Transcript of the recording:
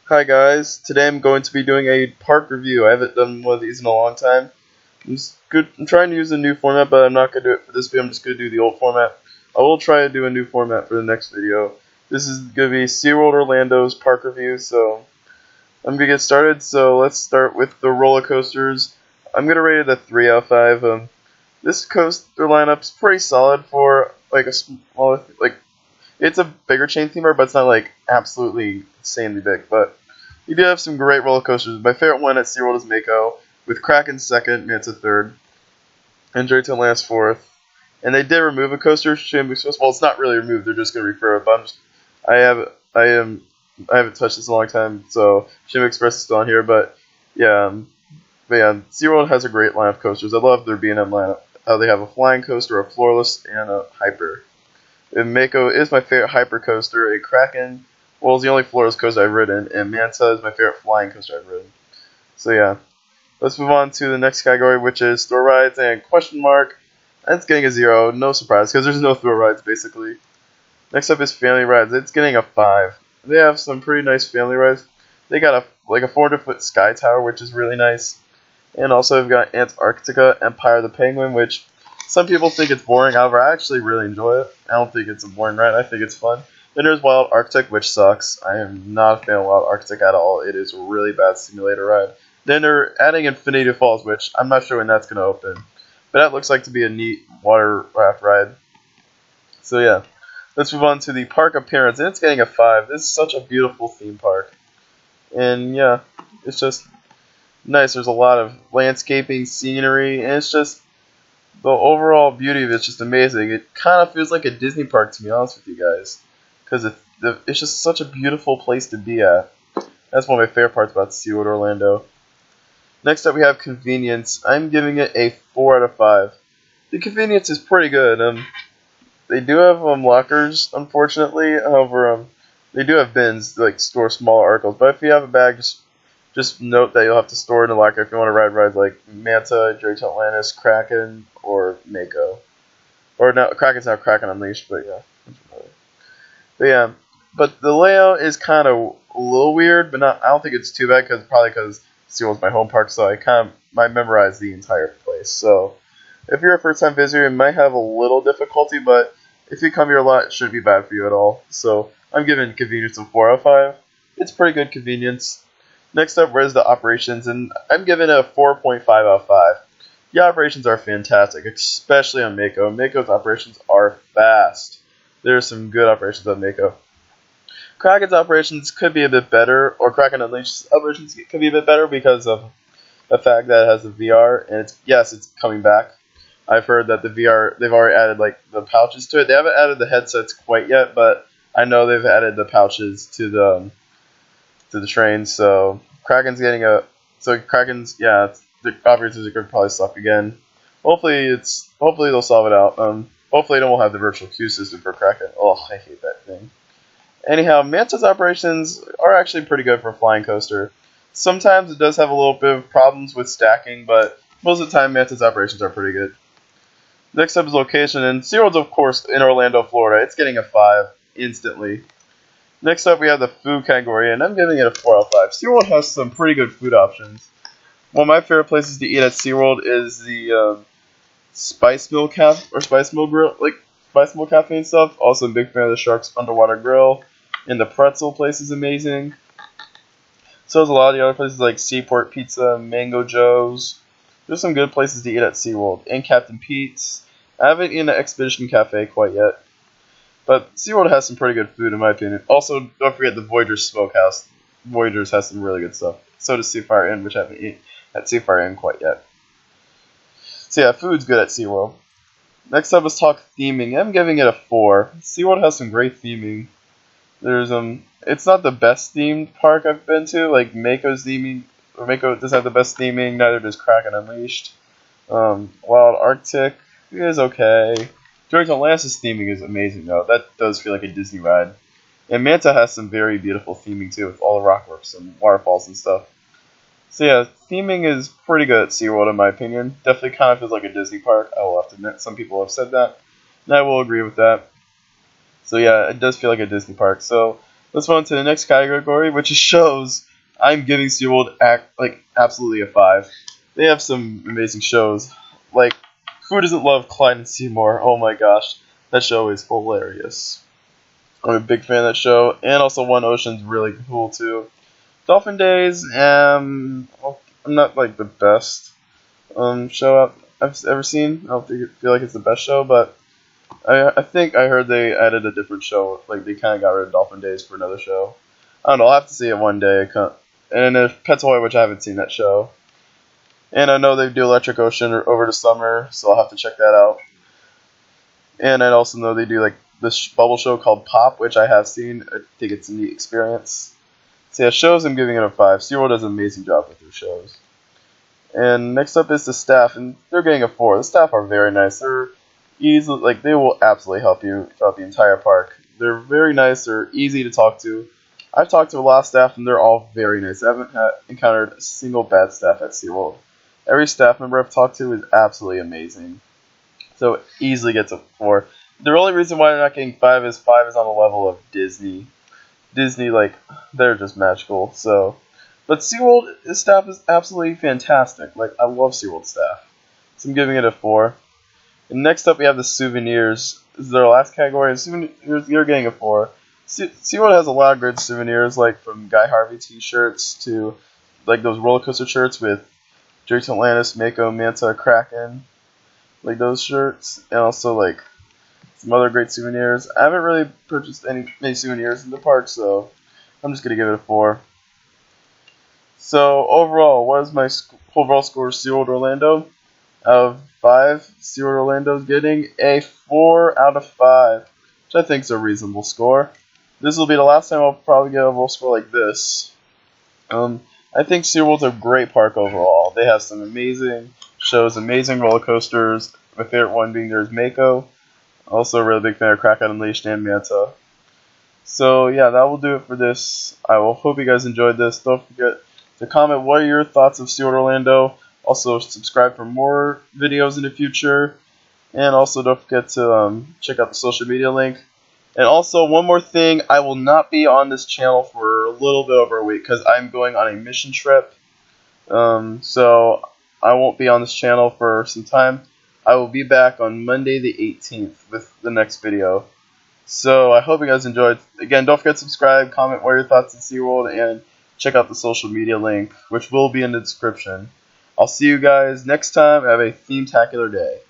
Hi guys, today I'm going to be doing a park review. I haven't done one of these in a long time. I'm trying to use a new format, but I'm not going to do it for this video. I'm just going to do the old format. I will try to do a new format for the next video. This is going to be SeaWorld Orlando's park review, so I'm going to get started. So let's start with the roller coasters. I'm going to rate it a 3 out of 5. This coaster lineup's pretty solid for like a small, it's a bigger chain theme park, but it's not like absolutely insanely big. But you do have some great roller coasters. My favorite one at SeaWorld is Mako, with Kraken second, Manta third, and Joytown last fourth. And they did remove a coaster, Shambhu Express. Well, it's not really removed; they're just going to refer it. But I haven't touched this in a long time, so Shambhu Express is still on here. But yeah, SeaWorld has a great line of coasters. I love their B&M lineup. They have a flying coaster, a floorless, and a hyper. And Mako is my favorite hyper coaster. A Kraken, well, is the only floorless coaster I've ridden, and Manta is my favorite flying coaster I've ridden. So yeah, let's move on to the next category, which is store rides and question mark. That's getting a 0, no surprise, because there's no thrill rides basically. Next up is family rides. It's getting a 5. They have some pretty nice family rides. They got a 400-foot sky tower, which is really nice, and also they've got Antarctica Empire of the Penguin, which some people think it's boring. However, I actually really enjoy it. I don't think it's a boring ride. I think it's fun. Then there's Wild Arctic, which sucks. I am not a fan of Wild Arctic at all. It is a really bad simulator ride. Then they're adding Infinity Falls, which I'm not sure when that's going to open. But that looks like to be a neat water raft ride. So yeah, let's move on to the park appearance. And it's getting a 5. This is such a beautiful theme park. And yeah, it's just nice. There's a lot of landscaping, scenery, and it's just the overall beauty of it's just amazing. It kind of feels like a Disney park, to be honest with you guys, because it's just such a beautiful place to be at. That's one of my favorite parts about SeaWorld Orlando. Next up, we have convenience. I'm giving it a 4 out of 5. The convenience is pretty good. They do have lockers, unfortunately. However, they do have bins to like store smaller articles. But if you have a bag, just note that you'll have to store it in a locker if you want to ride rides like Manta, Joytown Atlantis, Kraken, or Mako. Or now Kraken's now Kraken Unleashed, but yeah. But the layout is kind of a little weird, but I don't think it's too bad because SeaWorld's my home park, so I memorized the entire place. So if you're a first-time visitor, it might have a little difficulty, but if you come here a lot, it shouldn't be bad for you at all. So I'm giving convenience a 4 out of 5. It's pretty good convenience. Next up, where's the operations? And I'm giving it a 4.5 out of 5. The operations are fantastic, especially on Mako. Mako's operations are fast. There are some good operations on Mako. Kraken's operations could be a bit better, or Kraken Unleashed's operations could be a bit better because of the fact that it has the VR, and it's coming back. I've heard that the VR, they've already added like the pouches to it. They haven't added the headsets quite yet, but I know they've added the pouches to the train. So Kraken's getting the operations are gonna probably suck again. Hopefully they'll solve it out. Hopefully they won't have the virtual queue system for Kraken. Oh, I hate that thing. Anyhow, Manta's operations are actually pretty good for a flying coaster. Sometimes it does have a little bit of problems with stacking, but most of the time Manta's operations are pretty good. Next up is location, and SeaWorld's of course in Orlando, Florida. It's getting a 5 instantly. Next up we have the food category, and I'm giving it a 4 out of 5. SeaWorld has some pretty good food options. One of my favorite places to eat at SeaWorld is the Spice Mill Cafe and stuff. Also a big fan of the Shark's Underwater Grill. And the pretzel place is amazing. So there's a lot of the other places like Seaport Pizza, Mango Joe's. There's some good places to eat at SeaWorld. And Captain Pete's. I haven't eaten at Expedition Cafe quite yet. But SeaWorld has some pretty good food in my opinion. Also, don't forget the Voyager's Smokehouse. Voyager's has some really good stuff. So does Seafire Inn, which I haven't eaten at Seafire Inn quite yet. So yeah, food's good at SeaWorld. Next up, let's talk theming. I'm giving it a 4. SeaWorld has some great theming. There's it's not the best themed park I've been to. Like Mako's theming, or Mako does have the best theming. Neither does Kraken Unleashed. Wild Arctic is okay. Joytown Atlantis' theming is amazing though. That does feel like a Disney ride. And Manta has some very beautiful theming too, with all the rockworks and waterfalls and stuff. So yeah, theming is pretty good at SeaWorld in my opinion. Definitely kind of feels like a Disney park. I will have to admit, some people have said that, and I will agree with that. So yeah, it does feel like a Disney park. So let's move on to the next category, which is shows. I'm giving SeaWorld absolutely a 5. They have some amazing shows. Like, who doesn't love Clyde and Seymour? Oh my gosh, that show is hilarious. I'm a big fan of that show, and also One Ocean's really cool too. Dolphin Days, well, I'm not like the best show I've ever seen. I don't feel like it's the best show, but I think I heard they added a different show. Like they kind of got rid of Dolphin Days for another show. I don't know. I'll have to see it one day. And there's Pets Ahoy, which I haven't seen that show. And I know they do Electric Ocean over the summer, so I'll have to check that out. And I also know they do like this bubble show called Pop, which I have seen. I think it's a neat experience. So yeah, shows I'm giving it a 5. SeaWorld does an amazing job with their shows. And next up is the staff, and they're getting a 4. The staff are very nice. They're easily, like, they will absolutely help you throughout the entire park. They're very nice. They're easy to talk to. I've talked to a lot of staff, and they're all very nice. I haven't encountered a single bad staff at SeaWorld. Every staff member I've talked to is absolutely amazing. So it easily gets a 4. The only reason why they're not getting 5 is on the level of Disney. Disney, like, they're just magical. So, but SeaWorld staff is absolutely fantastic. Like, I love SeaWorld staff. So I'm giving it a 4. And next up we have the Souvenirs. This is our last category. And Souvenirs, you're getting a 4. SeaWorld has a lot of great souvenirs, like from Guy Harvey t-shirts to like those roller coaster shirts with Drake's Atlantis, Mako, Manta, Kraken, like those shirts, and also like some other great souvenirs. I haven't really purchased many souvenirs in the park, so I'm just gonna give it a 4. So overall, what is my overall score of SeaWorld Orlando? Out of 5, SeaWorld Orlando is getting a 4 out of 5, which I think is a reasonable score. This will be the last time I'll probably get a overall score like this. I think SeaWorld's a great park overall. They have some amazing shows, amazing roller coasters. My favorite one being there's Mako. Also a really big fan of Kraken Unleashed and Manta. So yeah, that will do it for this. I will hope you guys enjoyed this. Don't forget to comment what are your thoughts of SeaWorld Orlando. Also subscribe for more videos in the future. And also don't forget to check out the social media link. And also, one more thing, I will not be on this channel for a little bit over a week because I'm going on a mission trip. So I won't be on this channel for some time. I will be back on Monday the 18th with the next video. So I hope you guys enjoyed. Again, don't forget to subscribe, comment what are your thoughts on SeaWorld, and check out the social media link, which will be in the description. I'll see you guys next time. Have a theme-tacular day.